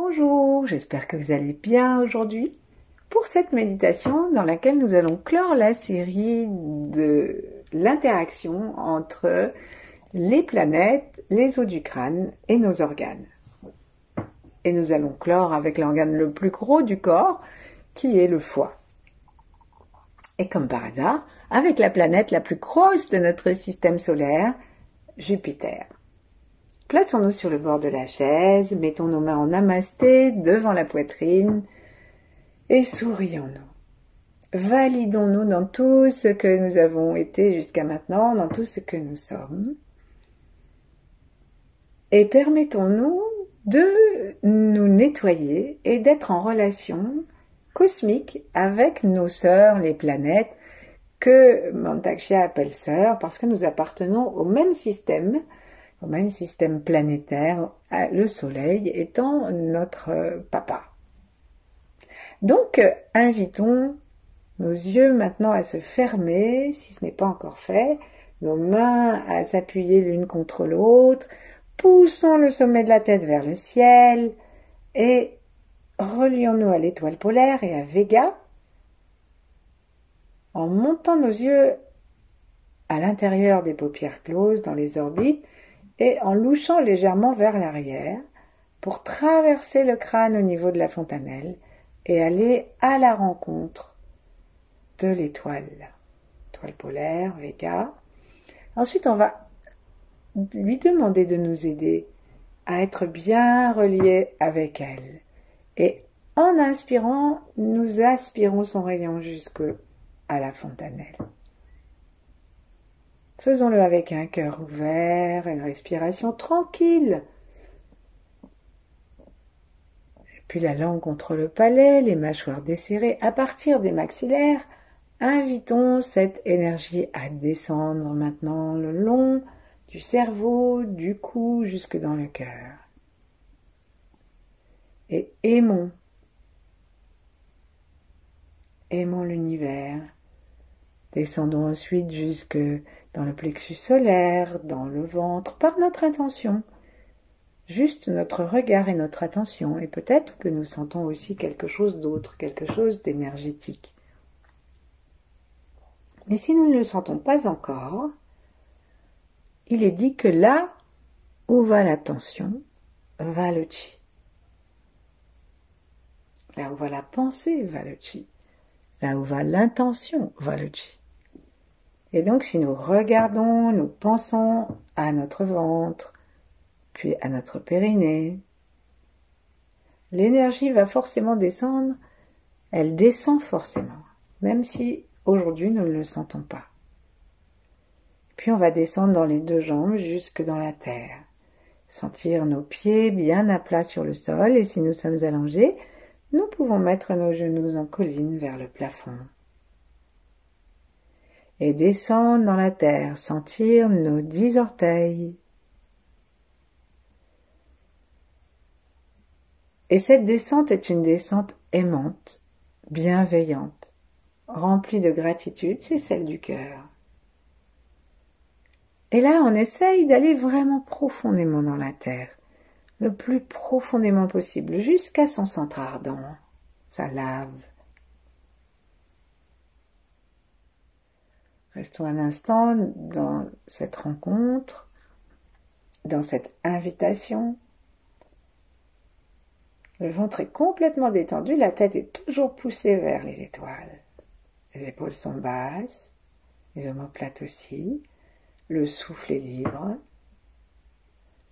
Bonjour, j'espère que vous allez bien aujourd'hui pour cette méditation dans laquelle nous allons clore la série de l'interaction entre les planètes, les os du crâne et nos organes. Et nous allons clore avec l'organe le plus gros du corps qui est le foie. Et comme par hasard, avec la planète la plus grosse de notre système solaire, Jupiter. Plaçons-nous sur le bord de la chaise, mettons nos mains en namasté devant la poitrine et sourions-nous. Validons-nous dans tout ce que nous avons été jusqu'à maintenant, dans tout ce que nous sommes. Et permettons-nous de nous nettoyer et d'être en relation cosmique avec nos sœurs, les planètes, que Mantak-Chia appelle sœurs, parce que nous appartenons au même système planétaire, le Soleil étant notre papa. Donc, invitons nos yeux maintenant à se fermer, si ce n'est pas encore fait, nos mains à s'appuyer l'une contre l'autre, poussons le sommet de la tête vers le ciel et relions-nous à l'étoile polaire et à Vega en montant nos yeux à l'intérieur des paupières closes, dans les orbites, et en louchant légèrement vers l'arrière pour traverser le crâne au niveau de la fontanelle et aller à la rencontre de l'étoile polaire, Vega. Ensuite, on va lui demander de nous aider à être bien reliés avec elle. Et en inspirant, nous aspirons son rayon jusqu'à la fontanelle. Faisons-le avec un cœur ouvert, une respiration tranquille. Et puis la langue contre le palais, les mâchoires desserrées. À partir des maxillaires, invitons cette énergie à descendre maintenant le long du cerveau, du cou, jusque dans le cœur. Et aimons l'univers. Descendons ensuite jusque dans le plexus solaire, dans le ventre, par notre intention. Juste notre regard et notre attention. Et peut-être que nous sentons aussi quelque chose d'autre, quelque chose d'énergétique. Mais si nous ne le sentons pas encore, il est dit que là où va l'attention, va le chi. Là où va la pensée, va le chi. Là où va l'intention, va le chi. Et donc, si nous regardons, nous pensons à notre ventre, puis à notre périnée, l'énergie va forcément descendre, elle descend forcément, même si aujourd'hui nous ne le sentons pas. Puis on va descendre dans les deux jambes jusque dans la terre, sentir nos pieds bien à plat sur le sol, et si nous sommes allongés, nous pouvons mettre nos genoux en colline vers le plafond. Et descendre dans la terre, sentir nos 10 orteils. Et cette descente est une descente aimante, bienveillante, remplie de gratitude, c'est celle du cœur. Et là, on essaye d'aller vraiment profondément dans la terre, le plus profondément possible, jusqu'à son centre ardent, sa lave. Restons un instant dans cette rencontre, dans cette invitation. Le ventre est complètement détendu, la tête est toujours poussée vers les étoiles. Les épaules sont basses, les omoplates aussi, le souffle est libre,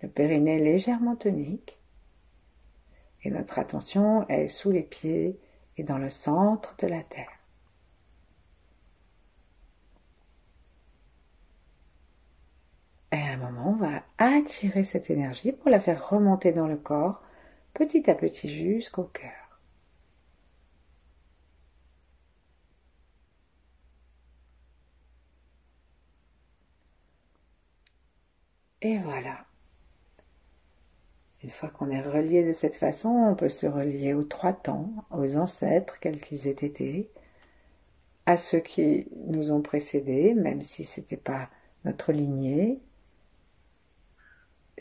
le périnée légèrement tonique, et notre attention est sous les pieds et dans le centre de la terre. Et à un moment, on va attirer cette énergie pour la faire remonter dans le corps, petit à petit jusqu'au cœur. Et voilà. Une fois qu'on est relié de cette façon, on peut se relier aux 3 temps, aux ancêtres, quels qu'ils aient été, à ceux qui nous ont précédés, même si ce n'était pas notre lignée,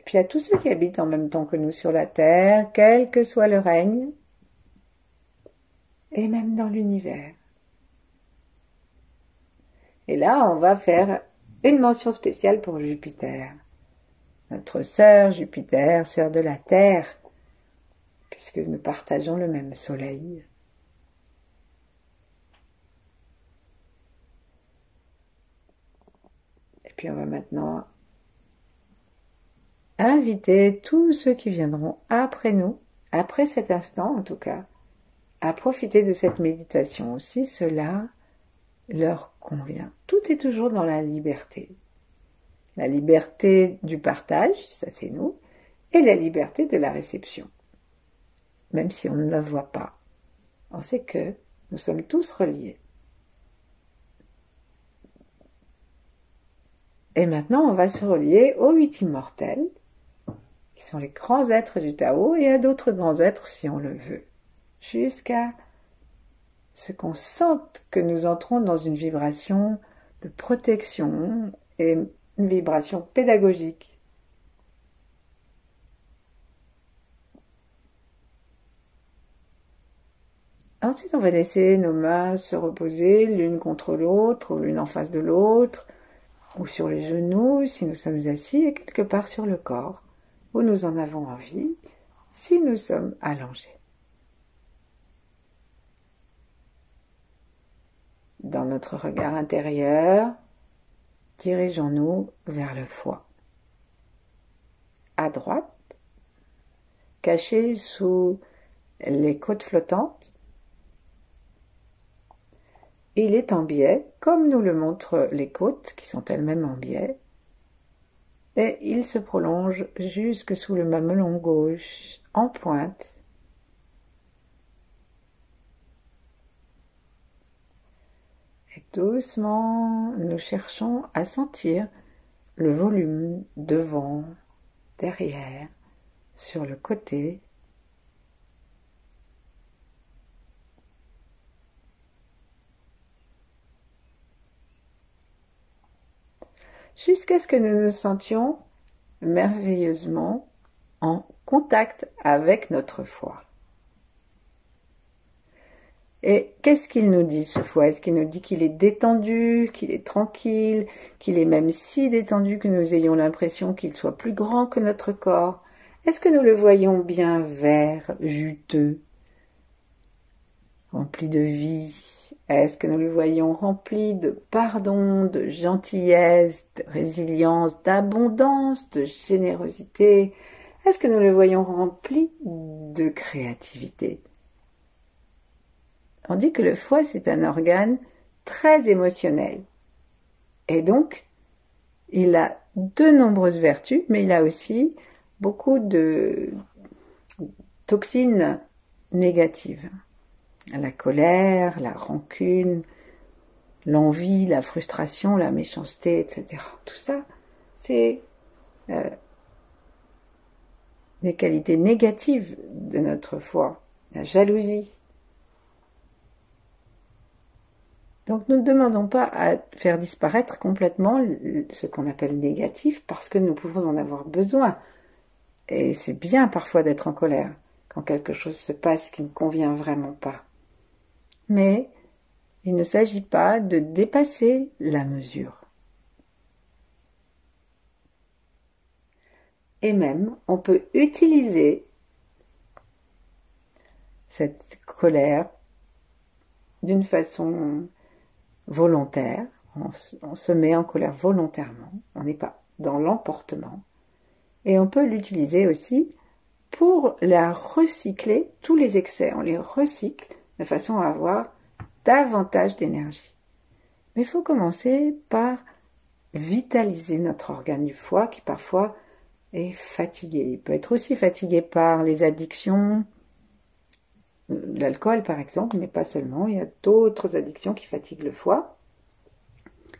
puis à tous ceux qui habitent en même temps que nous sur la Terre, quel que soit le règne, et même dans l'univers. Et là, on va faire une mention spéciale pour Jupiter. Notre sœur Jupiter, sœur de la Terre, puisque nous partageons le même soleil. Et puis on va maintenant inviter tous ceux qui viendront après nous, après cet instant en tout cas, à profiter de cette méditation aussi, cela leur convient. Tout est toujours dans la liberté. La liberté du partage, ça c'est nous, et la liberté de la réception. Même si on ne la voit pas, on sait que nous sommes tous reliés. Et maintenant, on va se relier aux 8 immortels, qui sont les grands êtres du Tao, et à d'autres grands êtres si on le veut, jusqu'à ce qu'on sente que nous entrons dans une vibration de protection et une vibration pédagogique. Ensuite, on va laisser nos mains se reposer l'une contre l'autre, ou l'une en face de l'autre, ou sur les genoux si nous sommes assis, et quelque part sur le corps, où nous en avons envie, si nous sommes allongés. Dans notre regard intérieur, dirigeons-nous vers le foie. À droite, caché sous les côtes flottantes, il est en biais, comme nous le montrent les côtes, qui sont elles-mêmes en biais, et il se prolonge jusque sous le mamelon gauche, en pointe. Et doucement, nous cherchons à sentir le volume devant, derrière, sur le côté. Jusqu'à ce que nous nous sentions merveilleusement en contact avec notre foie. Et qu'est-ce qu'il nous dit ce foie? Est-ce qu'il nous dit qu'il est détendu, qu'il est tranquille, qu'il est même si détendu que nous ayons l'impression qu'il soit plus grand que notre corps? Est-ce que nous le voyons bien vert, juteux, rempli de vie? Est-ce que nous le voyons rempli de pardon, de gentillesse, de résilience, d'abondance, de générosité? Est-ce que nous le voyons rempli de créativité? On dit que le foie, c'est un organe très émotionnel. Et donc, il a de nombreuses vertus, mais il a aussi beaucoup de toxines négatives. La colère, la rancune, l'envie, la frustration, la méchanceté, etc. Tout ça, c'est des qualités négatives de notre foie. La jalousie. Donc nous ne demandons pas à faire disparaître complètement ce qu'on appelle négatif parce que nous pouvons en avoir besoin. Et c'est bien parfois d'être en colère quand quelque chose se passe qui ne convient vraiment pas. Mais il ne s'agit pas de dépasser la mesure. Et même, on peut utiliser cette colère d'une façon volontaire. On se met en colère volontairement. On n'est pas dans l'emportement. Et on peut l'utiliser aussi pour la recycler, tous les excès. On les recycle de façon à avoir davantage d'énergie. Mais il faut commencer par vitaliser notre organe du foie qui parfois est fatigué. Il peut être aussi fatigué par les addictions, l'alcool par exemple, mais pas seulement. Il y a d'autres addictions qui fatiguent le foie.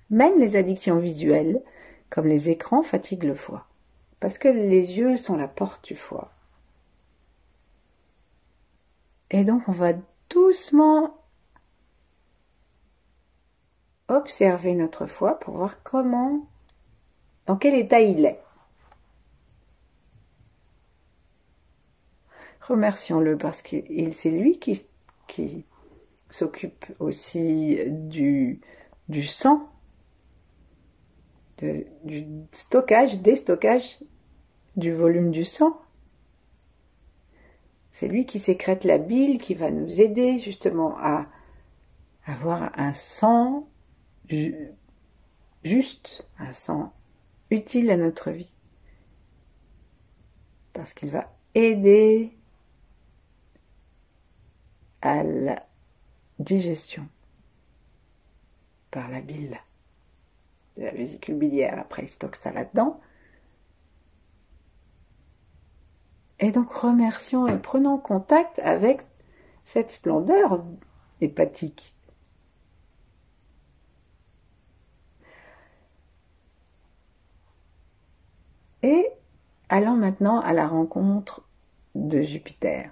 Même les addictions visuelles, comme les écrans, fatiguent le foie. Parce que les yeux sont la porte du foie. Et donc on va doucement observer notre foie pour voir dans quel état il est. Remercions-le parce que c'est lui qui s'occupe aussi du sang, du stockage, déstockage du volume du sang. C'est lui qui sécrète la bile, qui va nous aider justement à avoir un sang juste, un sang utile à notre vie. Parce qu'il va aider à la digestion par la bile de la vésicule biliaire. Après, il stocke ça là-dedans. Et donc, remercions et prenons contact avec cette splendeur hépatique. Et allons maintenant à la rencontre de Jupiter.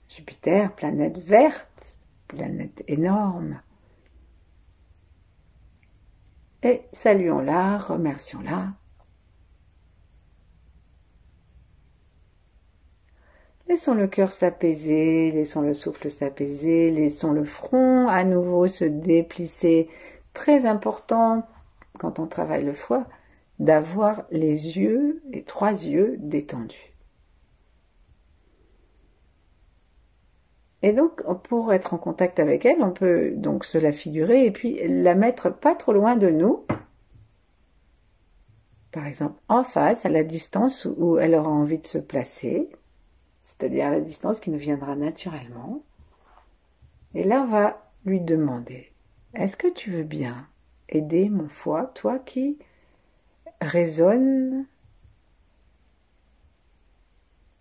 Jupiter, planète verte, planète énorme. Et saluons-la, remercions-la. Laissons le cœur s'apaiser, laissons le souffle s'apaiser, laissons le front à nouveau se déplisser. Très important, quand on travaille le foie, d'avoir les yeux, les 3 yeux détendus. Et donc, pour être en contact avec elle, on peut donc se la figurer et puis la mettre pas trop loin de nous. Par exemple, en face, à la distance où elle aura envie de se placer, c'est-à-dire à la distance qui nous viendra naturellement. Et là, on va lui demander, est-ce que tu veux bien aider mon foie, toi qui résonne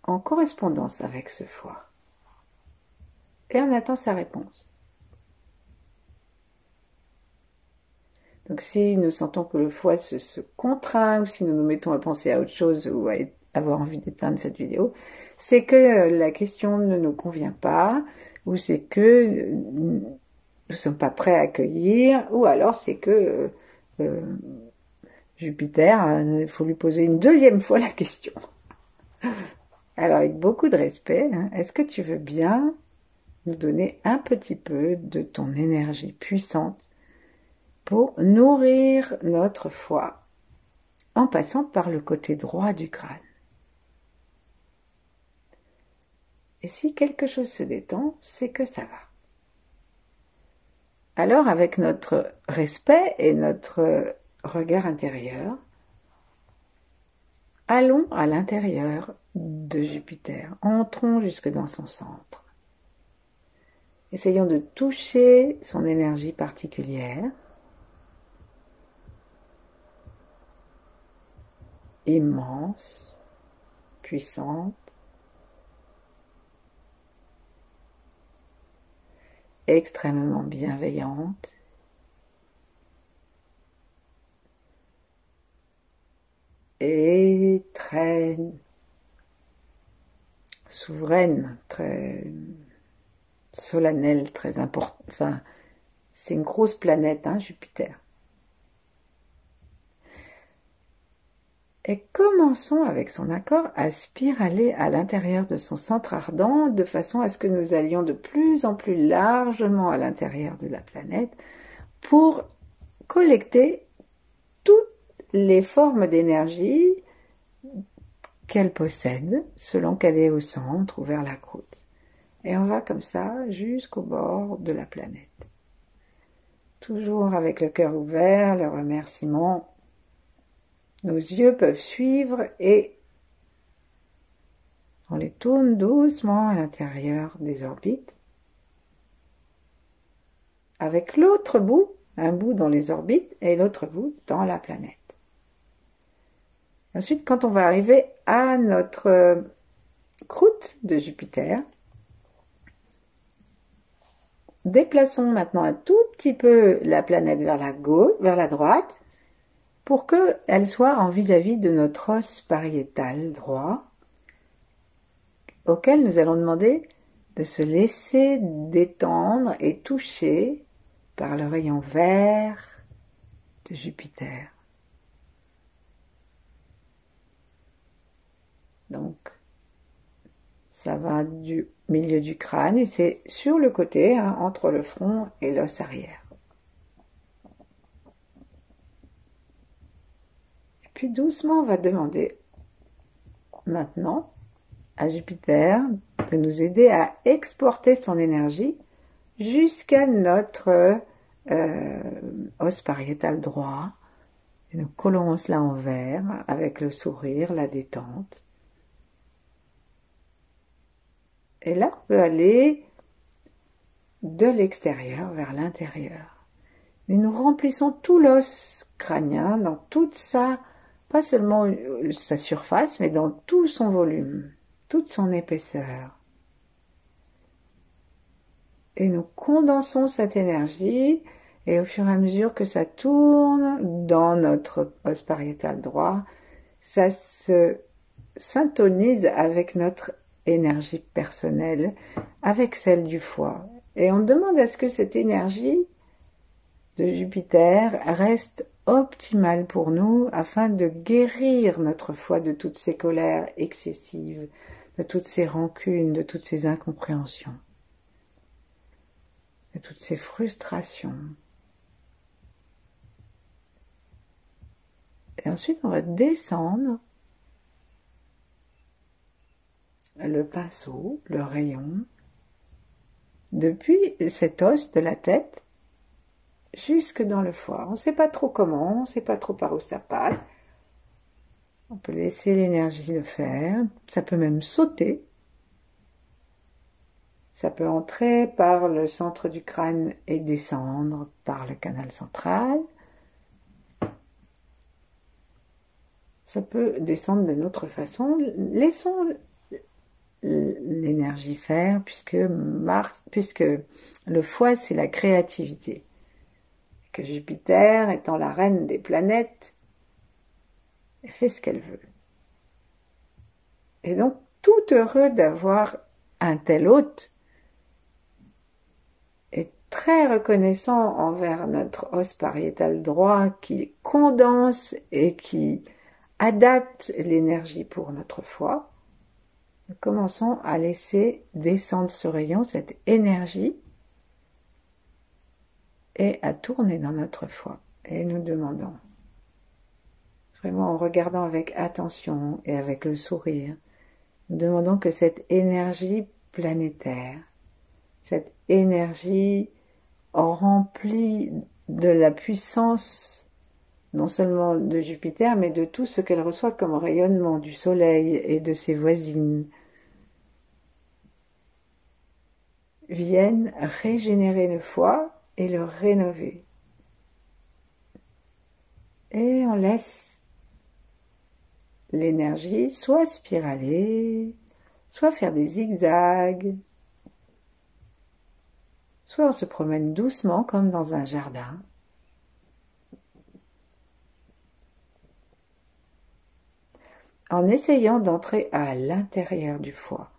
en correspondance avec ce foie? Et on attend sa réponse. Donc si nous sentons que le foie se contraint, ou si nous nous mettons à penser à autre chose ou à avoir envie d'éteindre cette vidéo, c'est que la question ne nous convient pas, ou c'est que nous ne sommes pas prêts à accueillir, ou alors c'est que Jupiter, il faut lui poser une 2e fois la question. Alors avec beaucoup de respect, est-ce que tu veux bien nous donner un petit peu de ton énergie puissante pour nourrir notre foie en passant par le côté droit du crâne? Et si quelque chose se détend, c'est que ça va. Alors, avec notre respect et notre regard intérieur, allons à l'intérieur de Jupiter. Entrons jusque dans son centre. Essayons de toucher son énergie particulière. Immense, puissante, extrêmement bienveillante, et très souveraine, très solennelle, très importante. Enfin, c'est une grosse planète, Jupiter. Et commençons avec son accord à spiraler à l'intérieur de son centre ardent de façon à ce que nous allions de plus en plus largement à l'intérieur de la planète pour collecter toutes les formes d'énergie qu'elle possède selon qu'elle est au centre ou vers la croûte. Et on va comme ça jusqu'au bord de la planète. Toujours avec le cœur ouvert, le remerciement. Nos yeux peuvent suivre et on les tourne doucement à l'intérieur des orbites. Avec l'autre bout, un bout dans les orbites et l'autre bout dans la planète. Ensuite, quand on va arriver à notre croûte de Jupiter, déplaçons maintenant un tout petit peu la planète vers la gauche, vers la droite, pour qu'elle soit en vis-à-vis de notre os pariétal droit, auquel nous allons demander de se laisser détendre et toucher par le rayon vert de Jupiter. Donc, Ça va du milieu du crâne et c'est sur le côté, hein, entre le front et l'os arrière. Et puis doucement, on va demander maintenant à Jupiter de nous aider à exporter son énergie jusqu'à notre os pariétal droit. Et nous collons cela en vert avec le sourire, la détente. Et là, on peut aller de l'extérieur vers l'intérieur. Et nous remplissons tout l'os crânien dans toute sa, pas seulement sa surface, mais dans tout son volume, toute son épaisseur. Et nous condensons cette énergie, et au fur et à mesure que ça tourne dans notre os pariétal droit, ça se syntonise avec notre énergie personnelle, avec celle du foie. Et on demande à ce que cette énergie de Jupiter reste optimale pour nous afin de guérir notre foie de toutes ces colères excessives, de toutes ces rancunes, de toutes ces incompréhensions, de toutes ces frustrations. Et ensuite, on va descendre le pinceau, le rayon, depuis cet os de la tête jusque dans le foie. On ne sait pas trop comment, on ne sait pas trop par où ça passe. On peut laisser l'énergie le faire. Ça peut même sauter. Ça peut entrer par le centre du crâne et descendre par le canal central. Ça peut descendre d'une autre façon. Laissons l'énergie faire, puisque le foie, c'est la créativité. Que Jupiter, étant la reine des planètes, elle fait ce qu'elle veut. Et donc, tout heureux d'avoir un tel hôte, et très reconnaissant envers notre os pariétal droit qui condense et qui adapte l'énergie pour notre foie, nous commençons à laisser descendre ce rayon, cette énergie, et à tourner dans notre foie. Et nous demandons, vraiment en regardant avec attention et avec le sourire, nous demandons que cette énergie planétaire, cette énergie remplie de la puissance non seulement de Jupiter, mais de tout ce qu'elle reçoit comme rayonnement du Soleil et de ses voisines, viennent régénérer le foie et le rénover. Et on laisse l'énergie soit spiraler, soit faire des zigzags, soit on se promène doucement comme dans un jardin. En essayant d'entrer à l'intérieur du foie,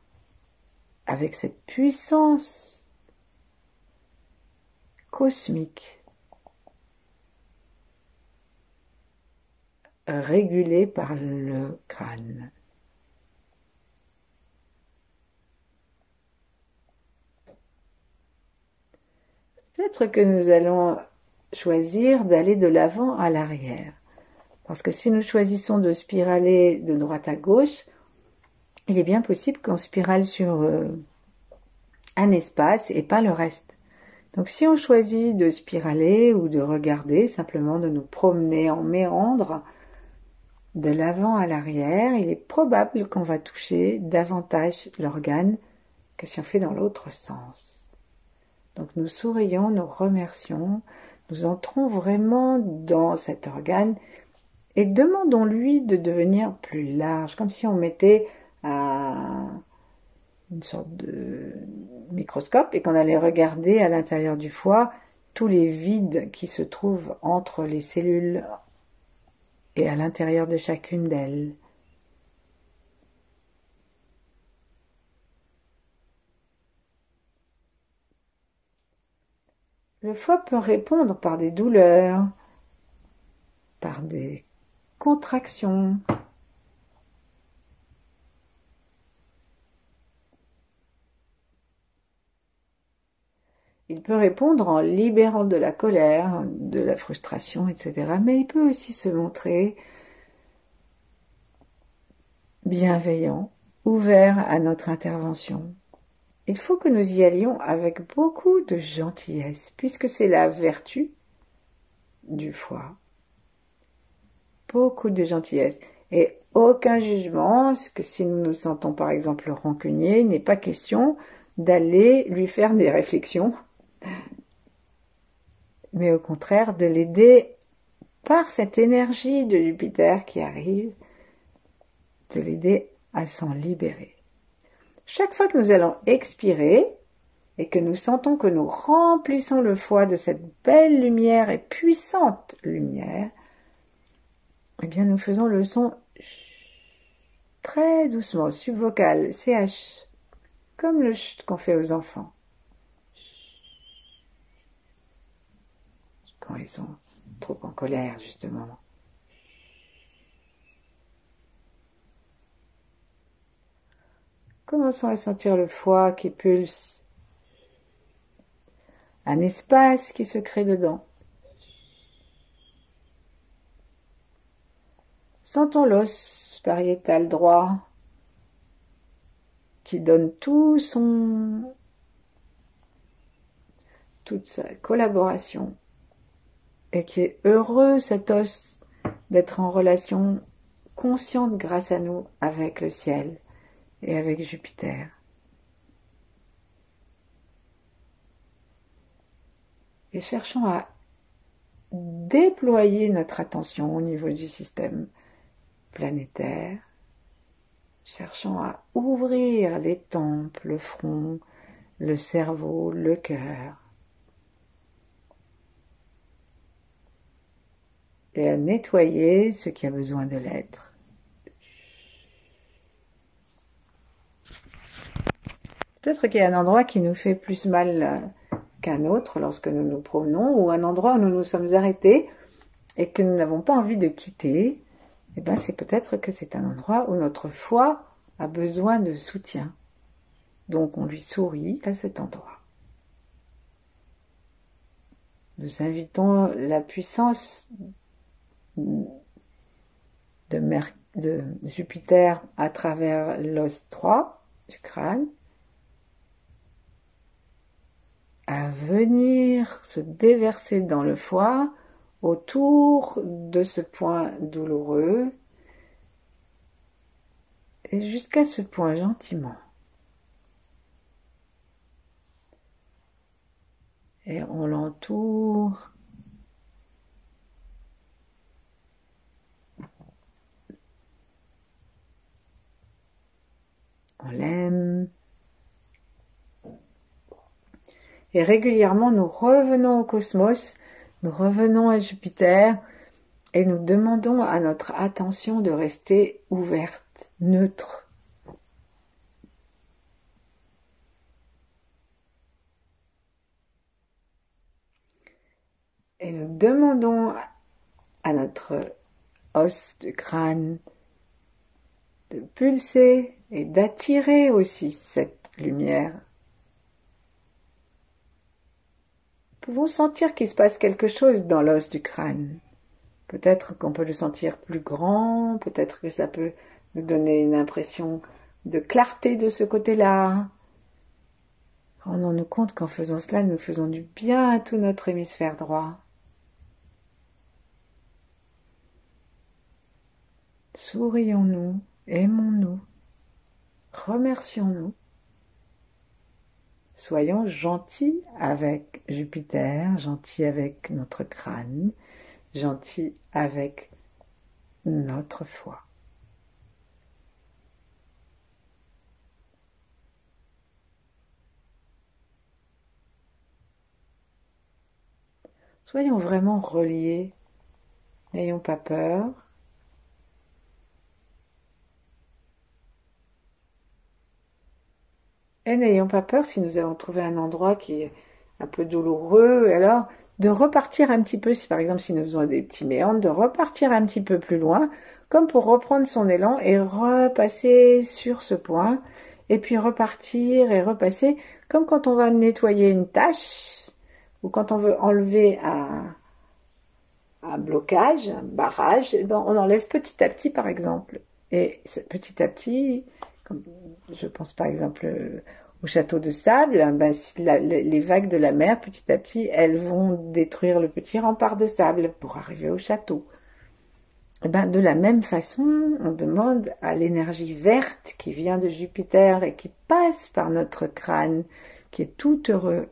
avec cette puissance cosmique, régulée par le crâne. Peut-être que nous allons choisir d'aller de l'avant à l'arrière. Parce que si nous choisissons de spiraler de droite à gauche, il est bien possible qu'on spirale sur un espace et pas le reste. Donc si on choisit de spiraler ou de regarder, simplement de nous promener en méandre de l'avant à l'arrière, il est probable qu'on va toucher davantage l'organe que si on fait dans l'autre sens. Donc nous sourions, nous remercions, nous entrons vraiment dans cet organe et demandons-lui de devenir plus large, comme si on mettait une sorte de microscope et qu'on allait regarder à l'intérieur du foie tous les vides qui se trouvent entre les cellules et à l'intérieur de chacune d'elles. Le foie peut répondre par des douleurs, par des contractions. Il peut répondre en libérant de la colère, de la frustration, etc. Mais il peut aussi se montrer bienveillant, ouvert à notre intervention. Il faut que nous y allions avec beaucoup de gentillesse, puisque c'est la vertu du foie. Beaucoup de gentillesse. Et aucun jugement, parce que si nous nous sentons par exemple rancuniers, il n'est pas question d'aller lui faire des réflexions, mais au contraire de l'aider par cette énergie de Jupiter qui arrive, de l'aider à s'en libérer. Chaque fois que nous allons expirer et que nous sentons que nous remplissons le foie de cette belle lumière et puissante lumière, eh bien nous faisons le son très doucement, subvocal, CH, comme le ch qu'on fait aux enfants. Quand ils sont trop en colère, justement. Commençons à sentir le foie qui pulse, un espace qui se crée dedans. Sentons l'os pariétal droit qui donne toute sa collaboration et qui est heureux, cet os, d'être en relation consciente grâce à nous avec le ciel et avec Jupiter. Et cherchons à déployer notre attention au niveau du système planétaire. Cherchons à ouvrir les tempes, le front, le cerveau, le cœur. Et à nettoyer ce qui a besoin de l'être. Peut-être qu'il y a un endroit qui nous fait plus mal qu'un autre lorsque nous nous promenons, ou un endroit où nous nous sommes arrêtés et que nous n'avons pas envie de quitter. Eh bien, c'est peut-être que c'est un endroit où notre foie a besoin de soutien. Donc, on lui sourit à cet endroit. Nous invitons la puissance de Jupiter à travers l'os 3 du crâne à venir se déverser dans le foie autour de ce point douloureux et jusqu'à ce point gentiment. Et on l'entoure. On l'aime. Et régulièrement, nous revenons au cosmos, nous revenons à Jupiter et nous demandons à notre attention de rester ouverte, neutre. Et nous demandons à notre os du crâne de pulser et d'attirer aussi cette lumière. Nous pouvons sentir qu'il se passe quelque chose dans l'os du crâne. Peut-être qu'on peut le sentir plus grand, peut-être que ça peut nous donner une impression de clarté de ce côté-là. Rendons-nous compte qu'en faisant cela, nous faisons du bien à tout notre hémisphère droit. Sourions-nous, aimons-nous, remercions-nous. Soyons gentils avec Jupiter, gentils avec notre crâne, gentils avec notre foie. Soyons vraiment reliés, n'ayons pas peur. Et n'ayons pas peur si nous avons trouvé un endroit qui est un peu douloureux, et alors de repartir un petit peu, si par exemple si nous faisons des petits méandres, de repartir un petit peu plus loin, comme pour reprendre son élan et repasser sur ce point, et puis repartir et repasser, comme quand on va nettoyer une tâche, ou quand on veut enlever un blocage, un barrage, eh ben on enlève petit à petit par exemple. Et petit à petit, comme je pense par exemple au château de sable, ben, si les vagues de la mer, petit à petit, elles vont détruire le petit rempart de sable pour arriver au château. Et ben, de la même façon, on demande à l'énergie verte qui vient de Jupiter et qui passe par notre crâne, qui est tout heureux,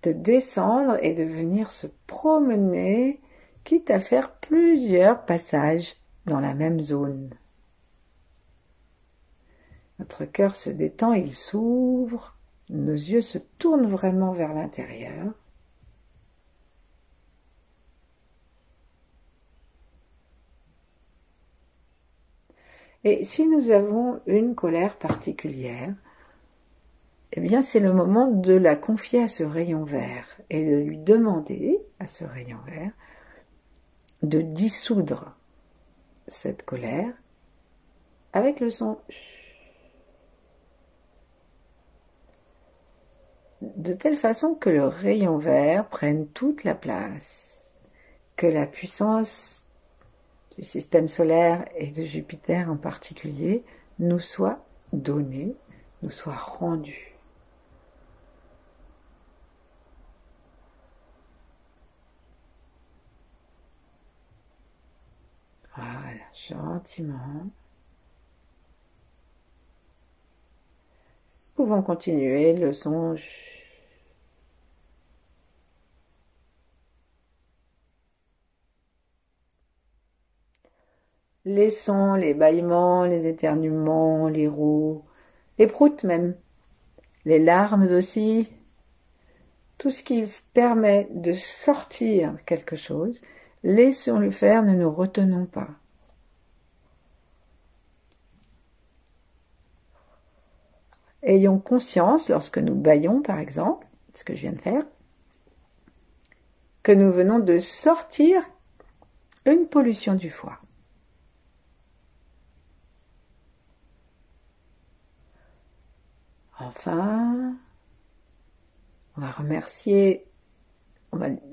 de descendre et de venir se promener, quitte à faire plusieurs passages dans la même zone. Notre cœur se détend, il s'ouvre, nos yeux se tournent vraiment vers l'intérieur. Et si nous avons une colère particulière, eh bien c'est le moment de la confier à ce rayon vert et de lui demander à ce rayon vert de dissoudre cette colère avec le son de telle façon que le rayon vert prenne toute la place, que la puissance du système solaire et de Jupiter en particulier nous soit donnée, nous soit rendue. Voilà, gentiment. Nous pouvons continuer le son. Les sons, les bâillements, les éternuements, les roux, les proutes même, les larmes aussi, tout ce qui permet de sortir quelque chose, laissons le faire, ne nous retenons pas. Ayons conscience, lorsque nous bâillons par exemple, ce que je viens de faire, que nous venons de sortir une pollution du foie. Enfin, on va remercier,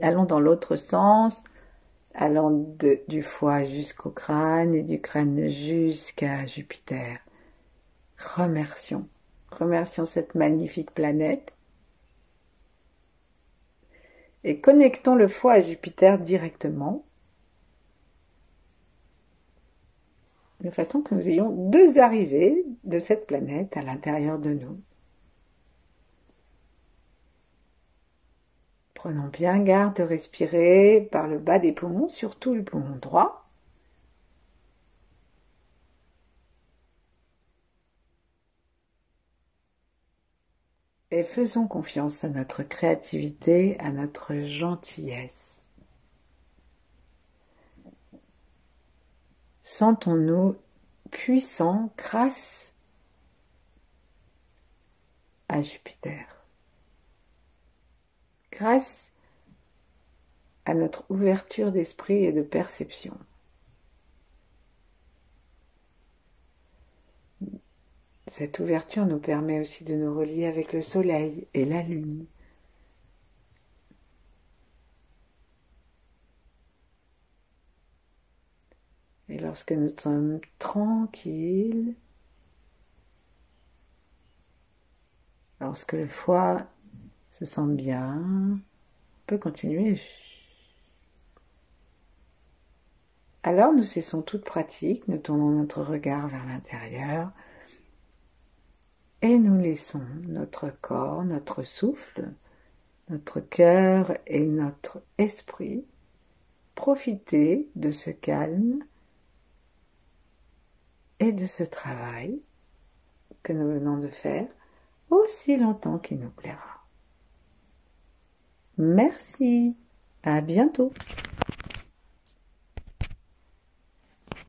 allons dans l'autre sens, allant du foie jusqu'au crâne et du crâne jusqu'à Jupiter. Remercions cette magnifique planète et connectons le foie à Jupiter directement, de façon que nous ayons deux arrivées de cette planète à l'intérieur de nous. Prenons bien garde de respirer par le bas des poumons, surtout le poumon droit. Et faisons confiance à notre créativité, à notre gentillesse. Sentons-nous puissants grâce à Jupiter. Grâce à notre ouverture d'esprit et de perception. Cette ouverture nous permet aussi de nous relier avec le soleil et la lune. Et lorsque nous sommes tranquilles, lorsque le foie se sent bien, on peut continuer. Alors nous cessons toute pratique, nous tournons notre regard vers l'intérieur et nous laissons notre corps, notre souffle, notre cœur et notre esprit profiter de ce calme et de ce travail que nous venons de faire aussi longtemps qu'il nous plaira. Merci, à bientôt.